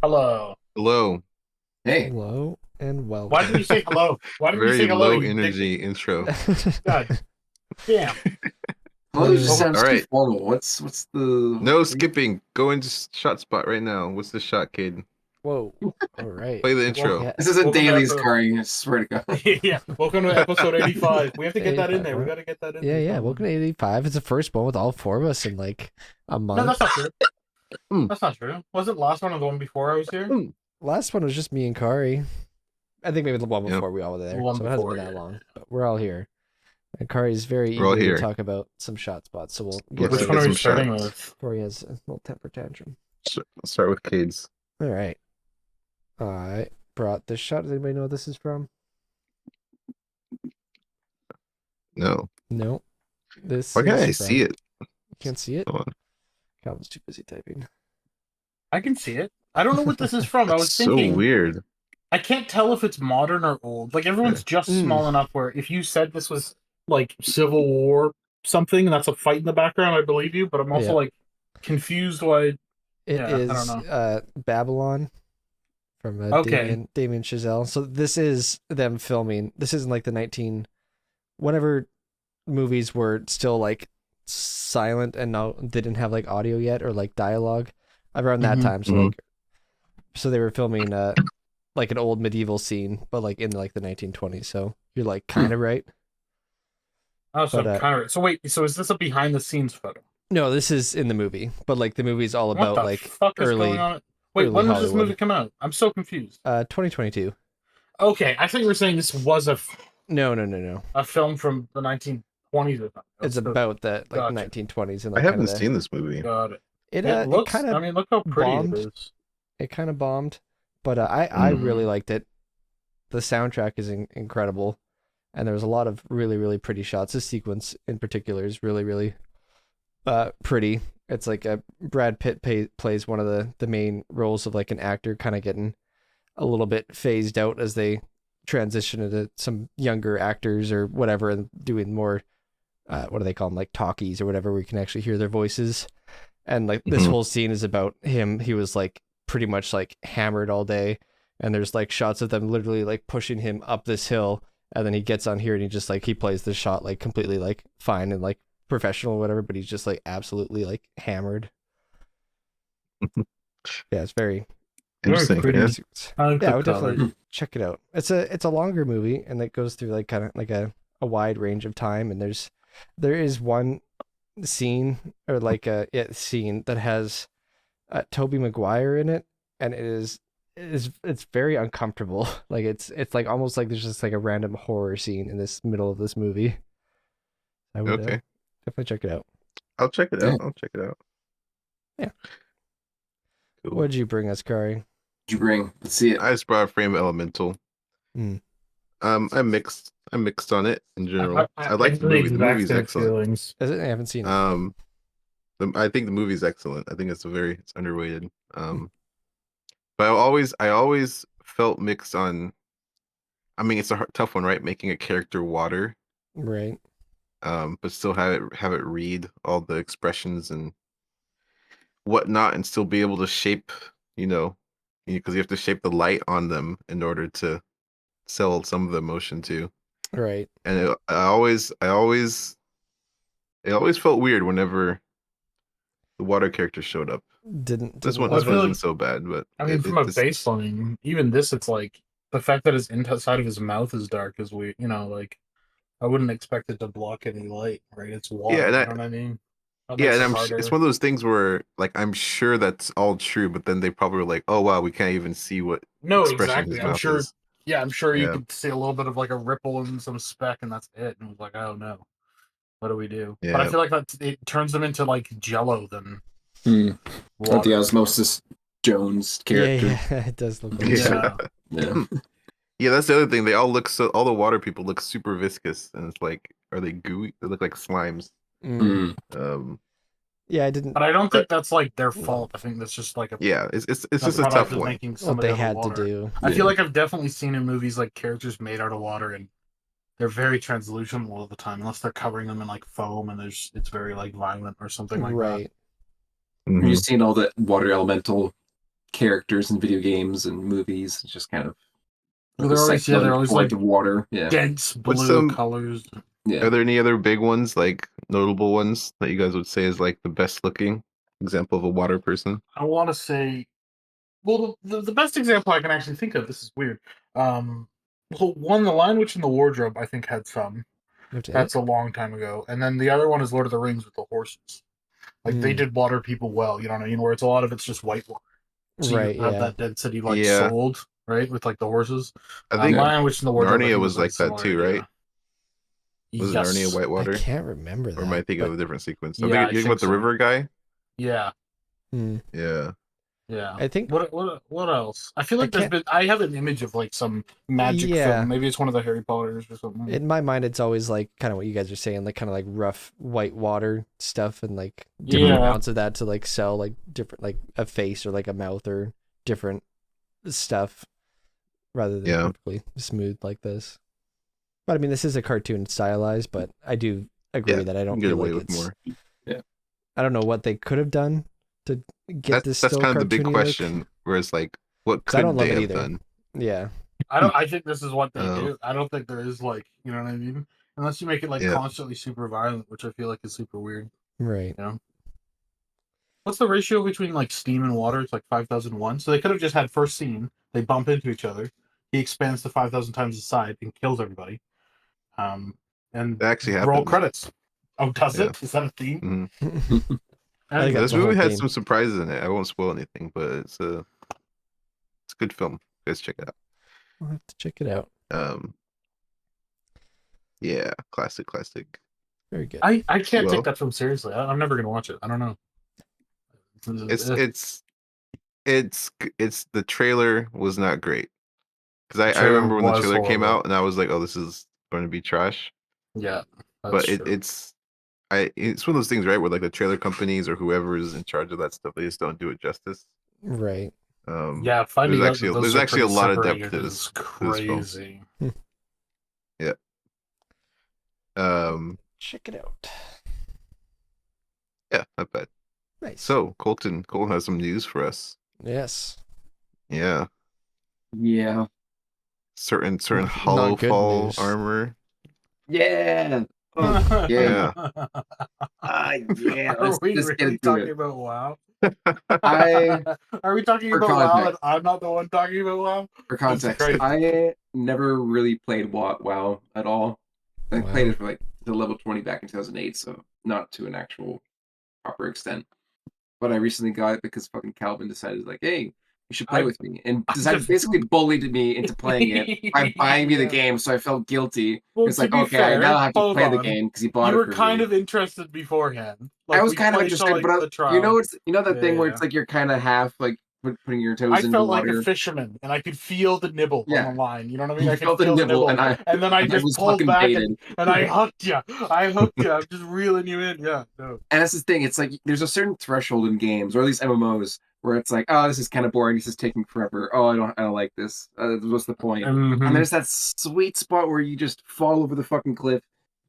Hello. Hello. Hey, Hello and Why did welcome. you say hello? Why did you say Very hello, low you dick? energy intro. God damn. hello just Well, sounds All too right. formal. What's the? No skipping. Go into shot spot right now. What's the shot, kid? Whoa. All right. Play the What you intro. got? This isn't welcome to Daly's episode. Curry. I swear to God. Yeah, welcome to episode 85. We have to get that in 85, there. We huh? got to get that in Yeah, there. yeah. Welcome to 85. It's the first one with all four of us in like a No, that's month. not true. Mm, That's not true. Was it last one or the one before I was here? mm. Last one was just me and Kari. I think maybe the one Yep. before we all were The there. one So it hasn't before, been that yeah. long. But we're all here. And Kari's very We're all eager to here. talk about some shot spots. So we'll get Let's Which get one are ready we some starting shots. with? before he has a little temper tantrum. Let's start with kids. All right. I brought this shot. Does anybody know what this is from? No. No. This Why can't I is see from... it? You can't see it? Hold on. Calvin's too busy typing. I can see it. I don't know what this is from. I It's was so thinking, weird. I can't tell if it's modern or old. Like, everyone's just small enough where if you said this was, like, Civil War something, and that's a fight in the background, I believe you, but I'm also, Yeah. like, confused why... It Yeah, I don't is know. Babylon from Okay. Damien Chazelle. So this is them filming. This isn't like the 19 whenever movies were still like silent and no they didn't have like audio yet or like dialogue around that Mhm. time. So Mhm. like so they were filming like an old medieval scene, but like in like the 1920s. So you're like kind of right. Oh, so But kind of... So wait, so is this a behind-the-scenes photo? no, this is in the movie. But like the movie's all What about the like fuck is going on? Wait, early when does this movie Hollywood. come out? I'm so confused. 2022. Okay, I thought you were saying this was No. a film from the 1920s or something. It's So, about that like gotcha. 1920s and I like kind of haven't the seen this movie. Got it. it It it looks... kind I of mean, look how pretty it bombed. is. It kind of bombed, but I really liked it. The soundtrack is incredible, and there's a lot of really really pretty shots. This sequence in particular is really really pretty. It's like a Brad Pitt plays one of the main roles of like an actor kind of getting a little bit phased out as they transition into some younger actors or whatever and doing more what do they call them, like talkies or whatever, where you can actually hear their voices. And like this Mhm. whole scene is about him. He was like pretty much like hammered all day, and there's like shots of them literally like pushing him up this hill, and then he gets on here and he just like he plays the shot like completely like fine and like professional or whatever, but he's just like absolutely like hammered. Yeah, it's very Very Interesting. pretty. Yeah. I like yeah, I the would color. definitely check it out. It's a longer movie, and it goes through like kind of like a wide range of time, and there is one scene or like a scene that has Toby Maguire in it, and it's very uncomfortable. Like it's like almost like there's just like a random horror scene in this middle of this movie. I would Okay. definitely check it out. I'll check it Yeah. out. I'll check it out. Yeah. Cool. What'd you bring us, Kari? Did you bring? Let's see it. I just brought Frame Elemental. Mm. I'm mixed on it in general. I I like have the movie. The exact movie's same excellent. feelings. Is it? I haven't seen it. I think the movie's excellent. I think it's underrated. But I always felt mixed on. I mean, it's a tough one, right? Making a character water, Right. but still have it read all the expressions and whatnot, and still be able to shape, you know, because you have to shape the light on them in order to sell some of the emotion too. Right. And it always felt weird whenever the water character showed up. Didn't This didn't one, Well, I this love one feel it. like... isn't so bad, but I mean, from it a just baseline, even this, it's like the fact that his inside of his mouth is dark is weird. Like I wouldn't expect it to block any light, right? It's yeah, water. and You I know what I mean? That yeah, makes and it it's harder. one of those things where like I'm sure that's all true, but then they probably were like, oh wow, we can't even see what No, expression exactly. his I'm mouth sure. is. Yeah, I'm sure you Yeah, could see a little bit of like a ripple and some speck, and that's it. And it was like, oh no, what do we do? But I yeah. feel like it turns them into like Jello than Not water. the Osmosis Jones character. Yeah, it does look like Yeah. Yeah. Yeah, that's the other thing. They all look all the water people look super viscous, and it's like, are they gooey? They look like slimes. Mm. Um, Yeah, I didn't. But I don't but think that's like their Love fault. I think that's just like yeah, it's a just a product tough of one. making what somebody they out of had to water. do. I Yeah. feel like I've definitely seen in movies like characters made out of water, and they're very translucent all the time, unless they're covering them in like foam and it's very like violent or something like that. Right. Have Mhm. you seen all the water elemental characters in video games and movies. It's just kind of Well, they're always psychedelic they're always towards like water. Yeah, dense What's blue some- colors. yeah. Are there any other big ones, like notable ones that you guys would say is like the best looking example of a water person? I want to say, well, the best example I can actually think of. This is weird. Well, one, the Lion Witch in the Wardrobe, I think had some. Okay. That's a long time ago. And then the other one is Lord of the Rings with the horses. Like they Mm. did water people well, you know what I mean? Where it's a lot of it's just white water. So Right, you have yeah. that density like Yeah. sold, right? With like the horses. I think Lion Witch in the Wardrobe I Narnia think was a like that similar too, idea. right? Was Yes. Narnia I whitewater? can't remember that. Or am I thinking but- of a different sequence? Yeah, I think I you're thinking think about the so. river guy? Yeah. Hmm. Yeah. Yeah. I think What else? I feel like can't- I have an image of like some magic Yeah. film. Maybe it's one of the Harry Potters or something. in my mind it's always like kind of what you guys are saying, like kind of like rough white water stuff and like different Yeah. amounts of that to like sell like different, like a face or like a mouth or different stuff rather than Yeah. perfectly smooth like this. But I mean, this is a cartoon stylized, but I do agree Yeah, that I you don't can get feel away like with it's more. I don't know what they could have done to get this That's still kind of the big cartoony look. question, where it's like, what 'Cause I could don't love they it have either. done? Yeah. I think this is what they Oh. do. I don't think there is like, you know what I mean? Unless you make it like Yeah. constantly super violent, which I feel like is super weird. Right. You know? What's the ratio between like steam and water? It's like 5,001. So they could have just had first scene, they bump into each other, he expands to 5,000 times the side and kills everybody. And That actually roll happens. credits. Oh, does Yeah. it? Is that a theme? Mhm. I think Anyway, that's This the whole movie has theme. some surprises in it. I won't spoil anything, but it's a good film. Guys, check it out. I'll have to check it out. Yeah, classic. Very good. I can't Well- take that film seriously. I'm never gonna watch it. I don't know. It's the trailer was not great, because I trailer remember when the was trailer came horrible. out and I was like, oh, this is going to be trash. Yeah, But that's true. it's one of those things, right, where like the trailer companies or whoever is in charge of that stuff, they just don't do it justice. Right. Yeah, finding there's out actually that those there's are actually a pretty lot of depth separated to is this film. crazy. Check it out. Yeah, not bad. Nice. So Colton has some news for us. yes. Yeah, Yeah. certain Not hollow good fall news. armor. Yeah. Oh, yeah. Yeah. Yeah. Are Let's we get really into talking it. about WoW? I, Are we talking For about WoW and context. I'm not the one talking about WoW? for context, crazy. I never really played WoW at all. I Wow. played it for like the level 20 back in 2008, so not to an actual proper extent. But I recently got it because fucking Calvin decided, like, hey, you should play with me. And decided, basically bullied me into playing it by buying me the Yeah. game, so I felt guilty. Well, It's to like, be okay, fair, now I have to hold play the on. game because he bought You it were for kind me. of interested beforehand. I was we kind of played till, interested, like, but the trial. you know, that thing where Yeah. it's like you're kind of half like putting your toes I in felt the like water. a fisherman, and I could feel the nibble Yeah. on the line. You know what I mean? You I could felt the feel nibble, and then I I just was pulled fucking back baited. and I hooked you. I'm just reeling you in. Yeah. No. And that's the thing. It's like there's a certain threshold in games, or at least MMOs, where it's like, oh, this is kind of boring. This is taking forever. Oh, I don't like this. What's the point? Mhm. And there's that sweet spot where you just fall over the fucking cliff,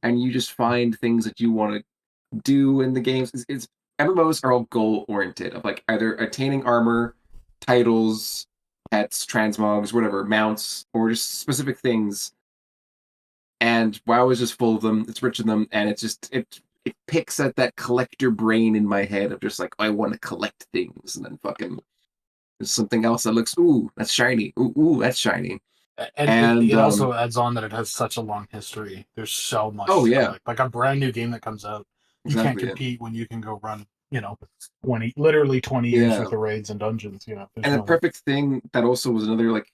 and you just find things that you want to do in the games. It's MMOs are all goal oriented, of like either attaining armor, titles, pets, transmogs, whatever, mounts, or just specific things. And WoW is just full of them. It's rich in them, and it's just it picks at that collector brain in my head of just like, I want to collect things, and then fucking there's something else that looks, ooh, that's shiny. Ooh, that's shiny. And it And, also adds on that it has such a long history. There's so much. Oh, to yeah. collect. Like a brand new game that comes out, you Exactly, can't yeah. compete when you can go run, literally 20 years Yeah. worth of raids and dungeons. There's And the no- perfect thing that also was another like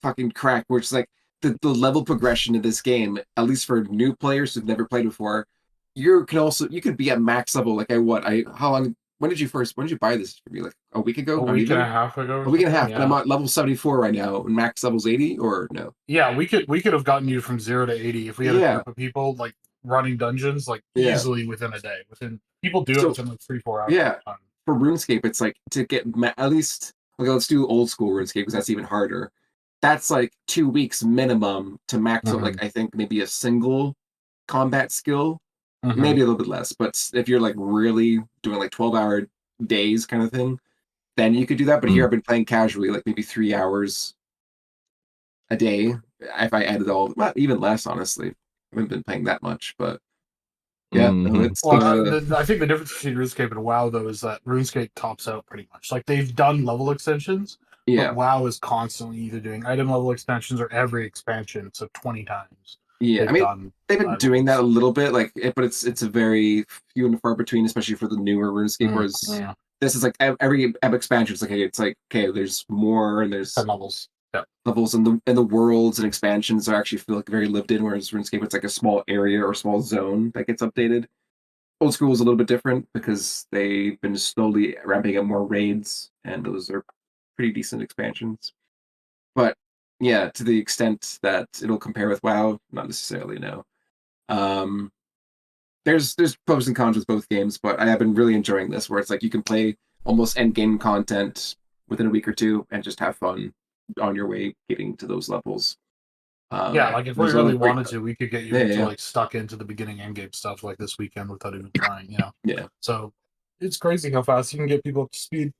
fucking crack, where it's like the level progression of this game, at least for new players who've never played before, you could be at max level. Like how long? When did you buy this for me? Like a week ago? a Not week even? and a half ago. Or A week and a half, something? and I'm at level 74 right now, and max level's 80, or no? Yeah, we could have gotten you from 0 to 80 if we had a Yeah. group of people like running dungeons like Yeah. easily within a day. People do it So- within like 3-4 hours. Yeah. at a time. For RuneScape, it's like to get at least, okay, let's do old school RuneScape because that's even harder. That's like 2 weeks minimum to max out, like, I think maybe a single combat skill, Mhm. maybe a little bit less. But if you're like really doing like 12-hour days kind of thing, then you could do that. But here Mm. I've been playing casually, like maybe 3 hours a day. If I added all, well, even less, honestly. I haven't been playing that much, but yeah, no, Mhm. it's Well, I think the difference between RuneScape and WoW though is that RuneScape tops out pretty much. Like they've done level extensions, yeah, but WoW is constantly either doing item level extensions or every expansion, so 20 times yeah. I they've mean, done. they've been doing that a levels. little bit, like, but it's a very few and far between, especially for the newer RuneScape. Whereas Yeah, this is like every expansion. It's like okay, there's more and there's 10 levels. Yeah, levels, and the worlds and expansions are actually feel like very lived in. Whereas RuneScape, it's like a small area or small zone that gets updated. Old School is a little bit different because they've been slowly ramping up more raids, and those are pretty decent expansions. But yeah, to the extent that it'll compare with WoW, not necessarily. No. Um, there's pros and cons with both games, but I have been really enjoying this, where it's like you can play almost end game content within a week or two and just have fun on your way getting to those levels. yeah. Like if we There's a lot really of great, wanted to, we could get you yeah, into yeah, like stuck into the beginning end game stuff like this weekend without even trying. You know. yeah, So it's crazy how fast you can get people up to speed.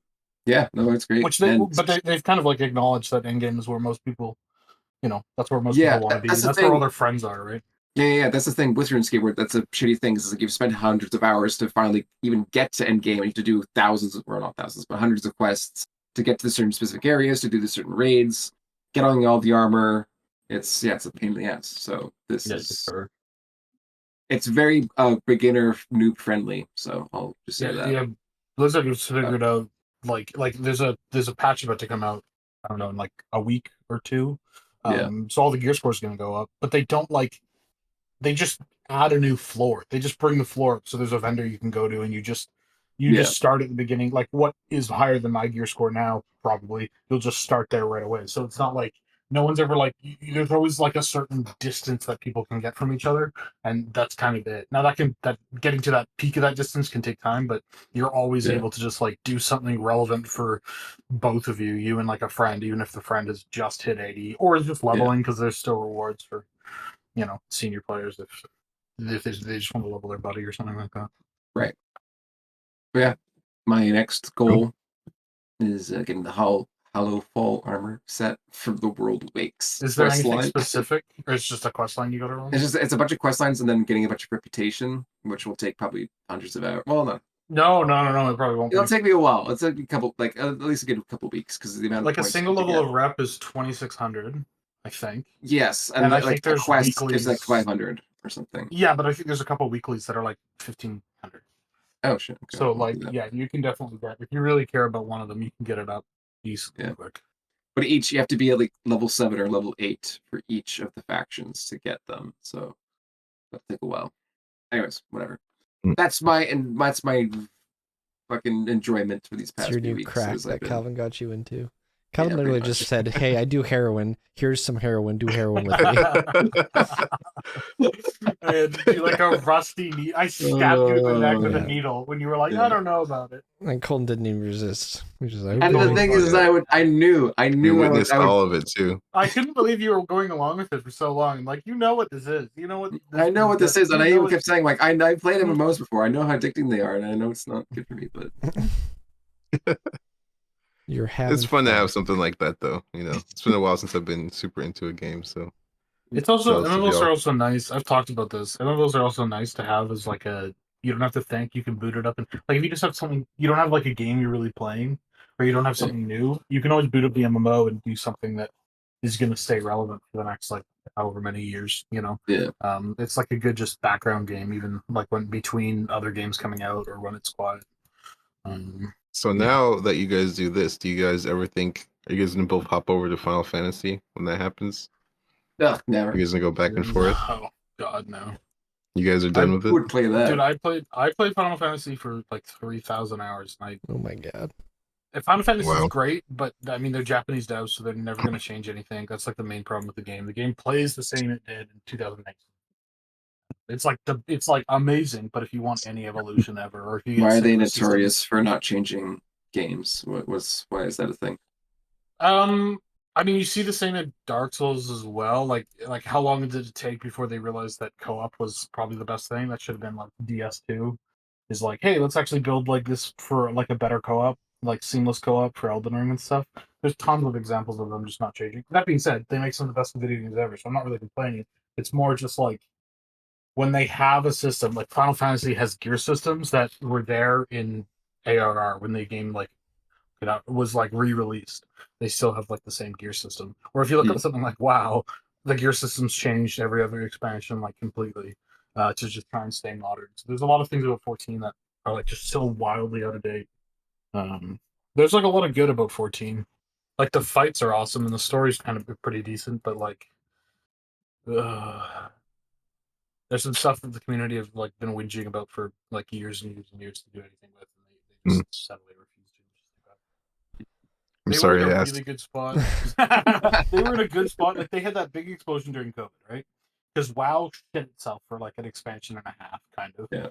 yeah. No, it's great, Which they, and but they've kind of like acknowledged that end game is where most people, that's where most yeah, people want to be. that's the That's where all thing. their friends are, right? Yeah. That's the thing with RuneScape. Where that's a shitty thing is like you've spent hundreds of hours to finally even get to end game, and you have to do thousands, or not thousands, but hundreds of quests to get to the certain specific areas, to do the certain raids, get on all the armor. It's a pain in the ass. So this Yeah, for is sure. it's very beginner noob friendly. So I'll just say Yeah, that. yeah. Blizzard has figured out like there's a patch about to come out. I don't know in like a week or two. Yeah, So all the gear score is going to go up, but they don't they just add a new floor. They just bring the floor up. So there's a vendor you can go to, and you yeah, just start at the beginning. Like what is higher than my gear score now? Probably you'll just start there right away. So it's not like no one's ever like there's always like a certain distance that people can get from each other, and that's kind of it. Now that getting to that peak of that distance can take time, but you're always yeah, able to just like do something relevant for both of you, you and like a friend, even if the friend has just hit 80 or is just yeah. leveling because there's still rewards for senior players if they just want to level their buddy or something like that. Right. But yeah, my next Cool. goal is getting the Hollow Fall armor set for the World Wakes Is there quest anything line. specific, or it's just a quest line you got to run? It's a bunch of quest lines and then getting a bunch of reputation, which will take probably hundreds of hours. Well, no, No. It probably won't it'll be. take me a while. It'll take me a couple, like at least a good couple weeks because the amount of Like a points single to level get. of rep is 2,600, I think. Yes, and And I like think a there's quest gives like weeklies. 500 or something. Yeah, but I think there's a couple weeklies that are like 1,500. Oh shit. Okay, So I'll like, do that. yeah, you can definitely get if you really care about one of them, you can get it up decently Yeah. quick. But each you have to be at like level 7 or level 8 for each of the factions to get them. So that'll take a while. Anyways, whatever. Mm. That's my fucking enjoyment for these It's past your few new weeks. crack As I've that been, Calvin got you into. Calvin pretty literally much. just said, "Hey, I do heroin. Here's some heroin. Do heroin with me." And you like a rusty needle. I stabbed you in the neck with a Yeah. needle when you were like, Yeah. I don't know about it. And Colton didn't even resist. He was just like, And the "Okay." thing is, Yeah. I knew We I witnessed would. all of it too. I couldn't believe you were going along with it for so long. Like, you know what this is. You know what this I know what this is, and you I know even what- kept saying like I played MMOs before. I know how addicting they are, and I know it's not good for me, but You're having It's fun to fun. have something like that, though. It's been a while since I've been super into a game, so It's also jealous of MMOs y'all. are also nice. I've talked about this. MMOs are also nice to have as like you don't have to think. You can boot it up and like if you just have something you don't have like a game you're really playing or you don't have something new, you can always boot up the MMO and do something that is going to stay relevant for the next like however many years. yeah. It's like a good just background game, even like when between other games coming out or when it's quiet. So now that you guys do this, do you guys ever think are you guys gonna both hop over to Final Fantasy when that happens? Ugh, never. You guys gonna go back and forth? Oh God, no. You guys are done with Who it? would play that? Dude, I played Final Fantasy for like 3,000 hours. And Oh my god. Final Fantasy is Wow. great, but I mean they're Japanese devs, so they're never going to change anything. That's like the main problem with the game. The game plays the same it did in 2019. It's like amazing, but if you want any evolution ever, or if you get Why are sick they of the notorious systems, for not changing games? Why is that a thing? I mean you see the same in Dark Souls as well. Like how long did it take before they realized that co-op was probably the best thing? That should have been like DS2. Is like, hey, let's actually build like this for like a better co-op. like seamless co-op for Elden Ring and stuff. There's tons of examples of them just not changing. That being said, they make some of the best video games ever, so I'm not really complaining. It's more just like when they have a system, like Final Fantasy has gear systems that were there in ARR when the game like was like re-released. They still have like the same gear system. Or if you look at something like WoW, the gear system's changed every other expansion like completely to just try and stay modern. So there's a lot of things about 14 that are like just so wildly out of date. There's like a lot of good about 14. Like the fights are awesome and the story's kind of pretty decent, but like there's some stuff that the community have like been whinging about for like years and years and years to do anything with, and they just sadly refuse to. I'm They sorry were in I a asked. really good spot. They were in a good spot. Like they had that big explosion during COVID, right? Because WoW shit itself for like an expansion and a half, kind of. Yeah.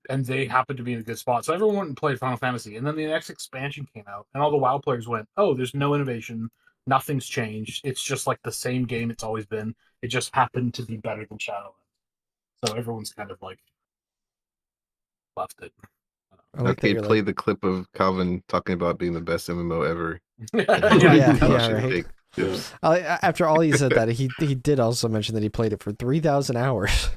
And they happened to be in a good spot. So everyone went and played Final Fantasy. And then the next expansion came out, and all the WoW players went, oh, there's no innovation. Nothing's changed. It's just like the same game it's always been. It just happened to be better than Shadowlands. So everyone's kind of like left it. I like that Okay, you're play like, the clip of Calvin talking about being the best MMO ever. Yeah, Tell us yeah, your right. take. Yeah. After all he said that, he did also mention that he played it for 3,000 hours.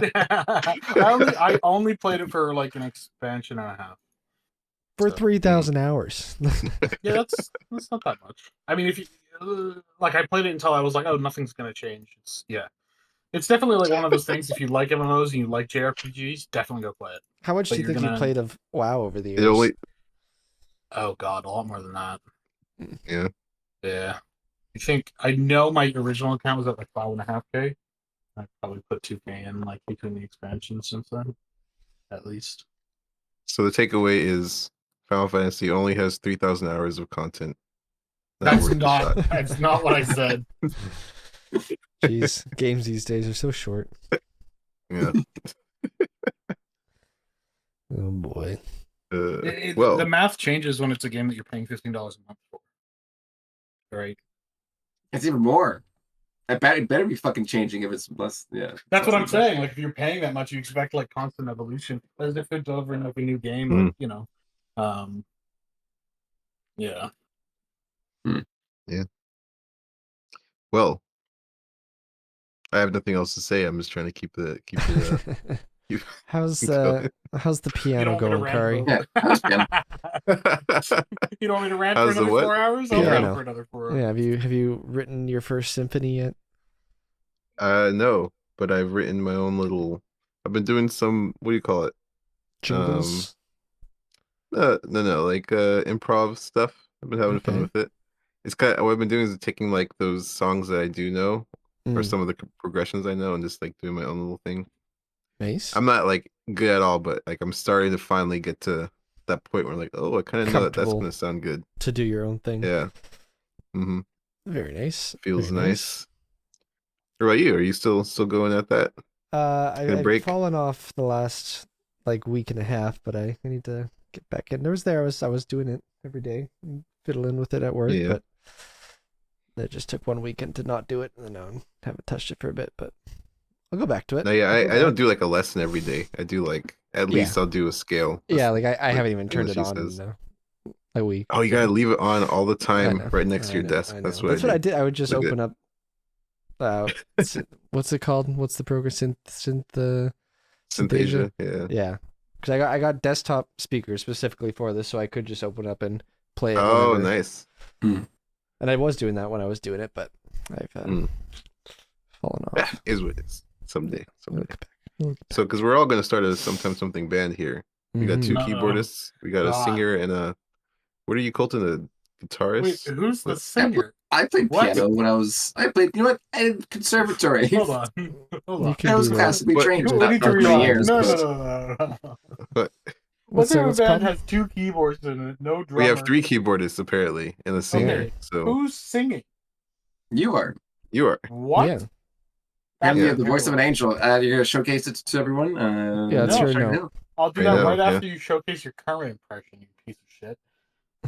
I only played it for like an expansion and a half. For So, 3,000 hours. Yeah, that's not that much. I mean, if you like, I played it until I was like, oh, nothing's gonna change. It's definitely like one of those things. If you like MMOs and you like JRPGs, definitely go play it. How much But do you you're think you gonna- played of WoW over the It years? only, Oh god, a lot more than that. yeah. Yeah, I think I know my original account was at like 5.5K. I probably put 2K in like between the expansions since then, at least. So the takeaway is Final Fantasy only has 3,000 hours of content. That's worth a shot. that's not what I said. Jeez, games these days are so short. Yeah. Oh boy. Well, The math changes when it's a game that you're paying $15 a month for. Right. It's even more. I bet it better be fucking changing if it's less. Yeah. That's what I'm less than that. saying. Like if you're paying that much, you expect like constant evolution. As if they're delivering like a new game, like, you know. Yeah. well, I have nothing else to say. I'm just trying to keep it. keep how's going. how's the You piano don't want me to going, rant Kari? Yeah, that's good. You don't want me to rant How's for the another what? 4 hours? I'll Yeah, I rant know. for another 4 hours. Yeah, have you written your first symphony yet? No, but I've written my own little. I've been doing some. What do you call it? Jingles? No, like improv stuff. I've been having fun Okay. with it. It's kind of what I've been doing is taking like those songs that I do know, or Mm, some of the progressions I know, and just like doing my own little thing. nice. I'm not like good at all, but like I'm starting to finally get to that point where like, oh, I kind of know that that's Comfortable. gonna sound good. To do your own thing. Yeah. Mm-hmm. Very nice. Feels Very nice. What about you? Are you still going at that? Gonna I've break? fallen off the last like week and a half, but I need to get back in. I was doing it every day, fiddling with it at work, Yeah. but that just took one weekend to not do it, and then I haven't touched it for a bit, but I'll go back to it. No, yeah, I'll go I don't back. do like a lesson every day. I do like at least I'll do a scale. Yeah, like I what haven't even turned it English on says. in a week. Oh, you gotta leave it on all the I time, know, right next to I your know, desk. I That's know. what I I did. I would just Look at- open up. What's it called? What's the program? Synthesia. Synthesia, yeah. Yeah, because I got desktop speakers specifically for this, so I could just open up and play it. Oh, whenever. nice. And I was doing that when I was doing it, but I've fallen off. Is what it is. Someday. Look back. Look So, because we're all gonna start a Sometimes Something band here. We got two Mhm. keyboardists. We got a God. singer and a. What are you, Colton? A guitarist? Wait, who's the What? singer? I played What? piano when I played. You know what? I did conservatory. Hold on. Hold You on. can I was do classically What? trained for We that need to for many rewind. years. No, but- no. But What What's type of it band called? has 2 keyboards in it? No drummer. we have 3 keyboardists apparently and a singer. Okay. So Who's singing? You are. you are. What? Yeah. That's You Yeah. have the voice of an angel. You're gonna showcase it to everyone. Yeah, it's No, your check it note. out. I'll do I that know, right yeah. after you showcase your current impression, you piece of shit.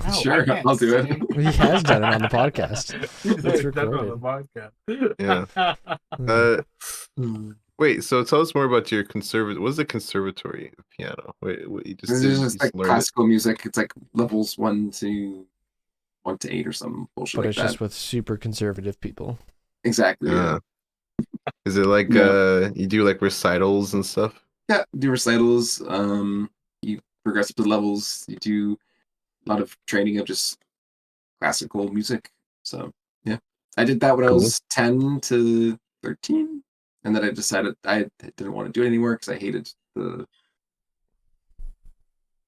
No, Sure, I can't I'll do it. sing. He has done it on the podcast. He's It's done it on the podcast. Yeah. Mm. Uh, Wait, so tell us more about your conservative. What's the conservatory of piano? Wait, what you just This did? is You just like just learned it? classical music. It's like levels 1 to 8 or some bullshit But like it's that. just with super conservative people. Exactly. Yeah. Is it like Yeah. you do like recitals and stuff? Yeah. Do recitals. You progress up the levels. You do a lot of training of just classical music. So yeah, I did that when I Cool. was 10 to 13, and then I decided I didn't want to do it anymore because I hated the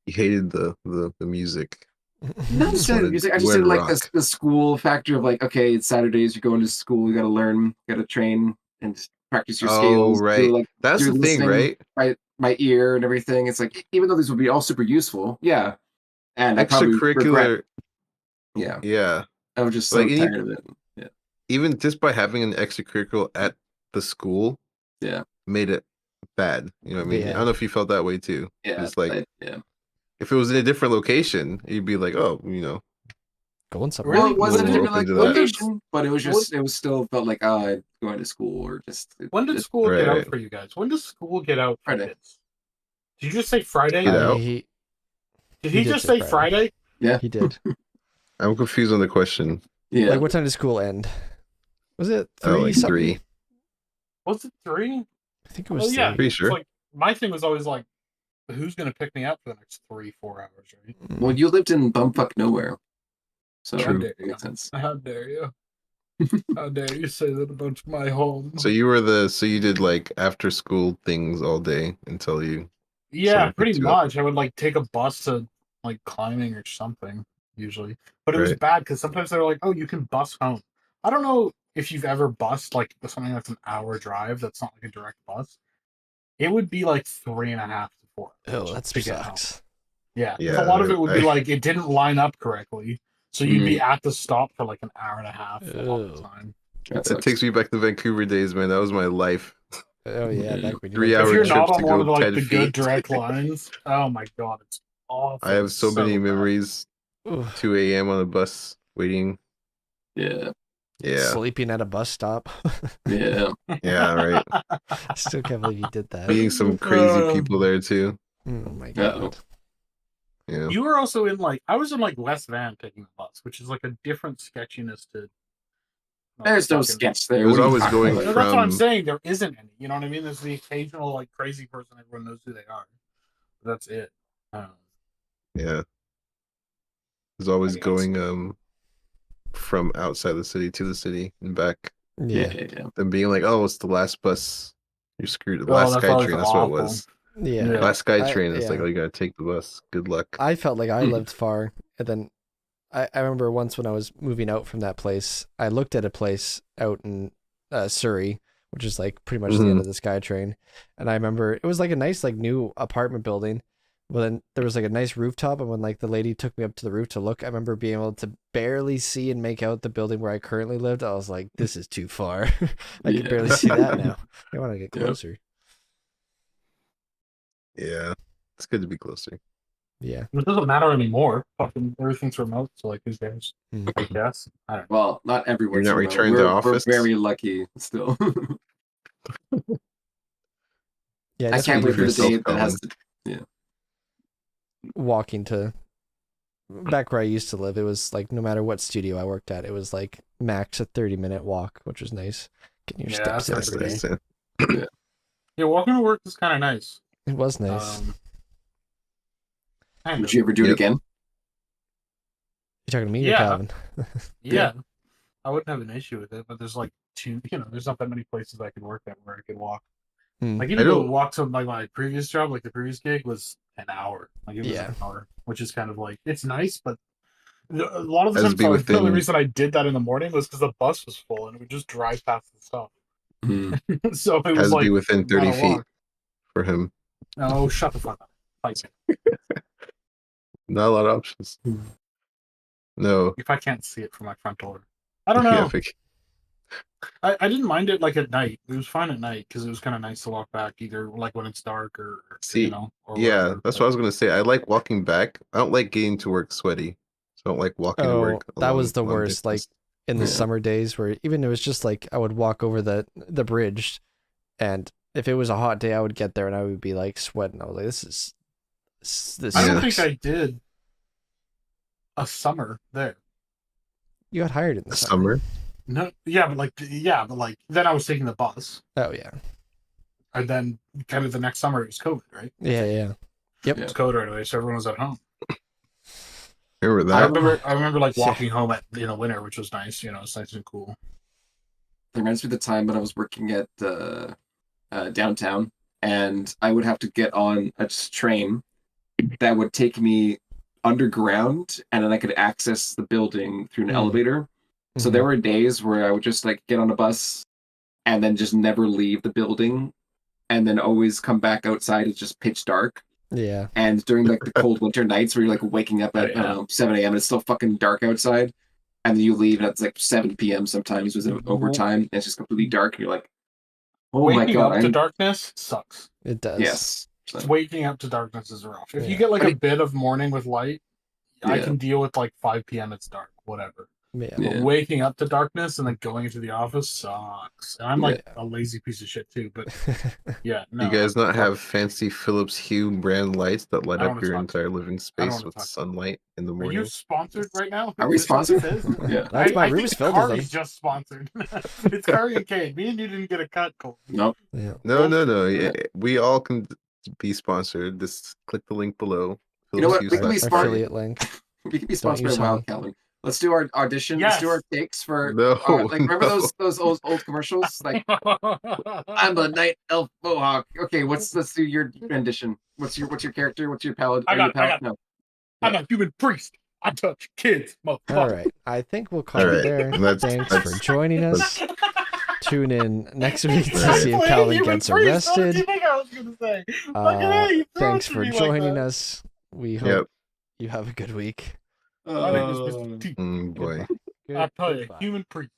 You hated the music. not just necessarily the wanted music. I you just wanted didn't like rock. the school factor of like, okay, it's Saturdays, you're going to school, you got to learn, got to train and practice your Oh, scales, do right. like That's do the thing, listening right? by ear and everything. It's like even though these would be all super useful, yeah, and I probably regret, Extracurricular, yeah, yeah. I was just Like so tired of it. Yeah, even just by having an extracurricular at the school yeah, made it bad. You know what I mean? I Yeah. don't know if you felt that way too. yeah, It's like yeah. if it was in a different location, you'd be like, oh, Going somewhere. Well, Really, it was in a more different open to that. location, but it was when, just it was still felt like going to school or just when did school Right, get out right. for you guys? When does school get out for Friday. kids? Did you just say Friday? Get out. Did he he did just say say Friday. Friday? Yeah, He did. I'm confused on the question. yeah. Like, what time did school end? Was it Oh, 3 like something? 3. Was it 3? I think it Well, was yeah. 3. Pretty It's sure. like my thing was always like, who's gonna pick me up for the next 3-4 hours, right? Well, you lived in bumfuck nowhere, so How True. dare it you? makes sense. How dare you? How dare you say that about my home? So you did like after school things all day until Yeah, someone pretty picked you up. much. I would like take a bus to like climbing or something usually, but it was Right. bad because sometimes they're like, "Oh, you can bus home." I don't know if you've ever bussed like something that's an hour drive. That's not like a direct bus. It would be like 3.5 to 4 hours Oh, that to get home. sucks. Yeah, because a Yeah, lot of it would be I like it didn't line up correctly, so you'd be Mm, at the stop for like an hour and a half a lot of the Oh. time. that that sucks. takes me back to Vancouver days, man. That was my life. Oh yeah, Yeah. back when you Three lived If hour you're there. not trips to on one go of the, like 10 the good feet. direct lines, oh my god, it's awful. I have It's so many bad. memories. Ooh, 2 a.m. on a bus waiting. Yeah, Yeah. sleeping at a bus stop. yeah. Yeah, right. I still can't believe you did that. Meeting some crazy people there too. Oh my Uh-oh. god. Yeah. You were also in like I was in like West Van taking the bus, which is like a different sketchiness to. There's no fucking- sketch It there. was What are you always talking going about? No, that's what I'm from saying. There isn't any. You know what I mean? There's the occasional like crazy person everyone knows who they are. But that's it. yeah. It was always Anyways. going from outside the city to the city and back. Yeah, Yeah. yeah, yeah. Then being like, oh, it's the last bus. You're screwed. The Oh, last that's Skytrain. always That's what it awful. was. Yeah. Yeah. Last Skytrain. It's like, yeah. oh, you gotta take the bus. Good luck. I felt like I Hmm. lived far, and then I remember once when I was moving out from that place, I looked at a place out in Surrey, which is like pretty much the end of the SkyTrain, and I remember it was like a nice like new apartment building. Well, then there was like a nice rooftop, and when like the lady took me up to the roof to look, I remember being able to barely see and make out the building where I currently lived. I was like, "This is too far. I can Yeah. barely see that now. I want to get Yep. closer." Yeah. It's good to be closer. Yeah. It doesn't matter anymore. Fucking everything's remote, so like who cares? Mm. I guess. I don't know. Well, not everyone's not remote. returning to We're office? very lucky still. Yeah. I Just can't Speak wait for for the yourself, day that has Colin. to. walking to back where I used to live, it was like no matter what studio I worked at, it was like max a 30-minute walk, which was nice. Getting your Yeah, steps that's in nice. every day. Nice. Yeah, walking to work is kind of nice. It was nice. Kind Would of. you ever do it Yep. again? You talking to me or Yeah. Calvin? Yeah, I wouldn't have an issue with it, but there's like there's not that many places I could work at where I could walk. Hmm. Like I even to don't- walk to like my previous job, like the previous gig was an hour. Like it was Yeah. an hour, which is kind of like it's nice, but a lot of the Has to times be the only within- reason I did that in the morning was because the bus was full and it would just drive past the stop. Hmm. So it Has was to like be within not 30 a feet walk. for him. Oh, shut the fuck up! Fight me. Not a lot of options. No. If I can't see it from my front door. I don't Yeah, know. I didn't mind it like at night. It was fine at night because it was kind of nice to walk back either like when it's dark or See, or yeah, whatever. that's But what I was gonna say. I like walking back. I don't like getting to work sweaty. So I don't like walking to Oh, work. that was the long worst. Like distance. in the Yeah. summer days where even it was just like I would walk over the bridge and if it was a hot day, I would get there and I would be like sweating. I was like, this. I don't sucks. think I did a summer there. You got hired in the summer. Summer. No, but like then I was taking the bus, Oh yeah. and then kind of the next summer it was COVID, right? Yeah. It was COVID right away, so everyone was at home. Remember I that? remember like Yeah. walking home in the winter, which was nice. It's nice and cool. It reminds me of the time when I was working at downtown, and I would have to get on a train that would take me underground, and then I could access the building through an Hmm. elevator. So there were days where I would just like get on a bus and then just never leave the building, and then always come back outside. It's just pitch dark. Yeah. And during like the cold winter nights where you're like waking up at Oh, yeah. 7 a.m. and it's still fucking dark outside, and then you leave and it's like 7 p.m. sometimes was overtime, and it's just completely dark, and you're like, oh my Waking god, up to darkness sucks. It does. yes. So, Waking up to darkness is rough. If Yeah. you get like I a mean- bit of morning with light, I Yeah. can deal with like 5 p.m. It's dark, whatever. Yeah. Yeah. But waking up to darkness and then going into the office sucks. And I'm like Yeah. a lazy piece of shit too, but yeah, no. You guys not have fancy Philips Hue brand lights that light I don't up wanna your talk- entire living I don't space wanna with talk- sunlight in the Are morning? you sponsored right now? Are we Is that what sponsored? this is? Yeah. That's my I room think is filled with Kari's them. just sponsored. It's Kari and Kate. Me and you didn't get a cut, Cole. Nope. Yeah. No. Yeah. We all can be sponsored. Just click the link below. You know what? Philips We can Hue be slash smart. Affiliate link. We could be sponsored by use Wild home. Calvin. Let's do our audition. Let's do our Yes. takes for No, like remember no. those old commercials? Like I'm a night elf mohawk. Okay, let's do your rendition. What's your character? What's your palette? I your got- palette? No. I'm a human priest. I touch kids, motherfucker. All right. I think we'll call All it right. there. That's- Thanks that's- for joining us. Tune in next week to Right. see if Playing Calvin human gets priest, what did you arrested. think I was gonna say? Fucking Uh, hey, you threw it thanks to for me like joining that. us. We hope Yep. you have a good week. My name is Mr. T. Boy. Goodbye. I tell you, Goodbye. human priest.